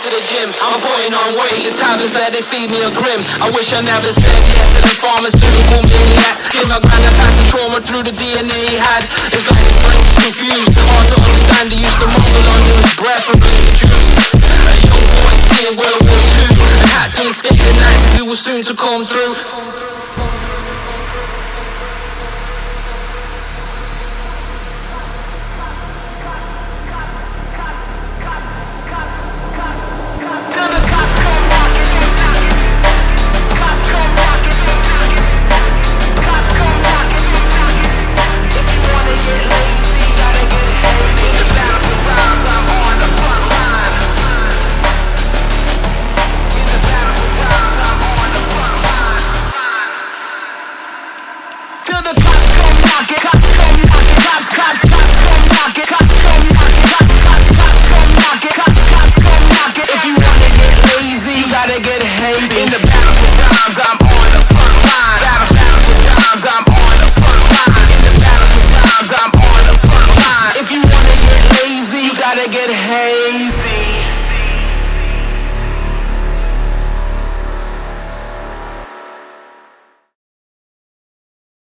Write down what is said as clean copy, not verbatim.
to the gym, I'm putting on weight. The tablets that they feed me are grim. I wish I never said yes to the pharmaceutical maniacs. Give my grand a pass of trauma through the DNA he had. It's like his brain was confused, hard to understand. He used to mumble under his breath and bleed the juice. A young boy seeing World War II and had to escape the Nazis who were soon to come through.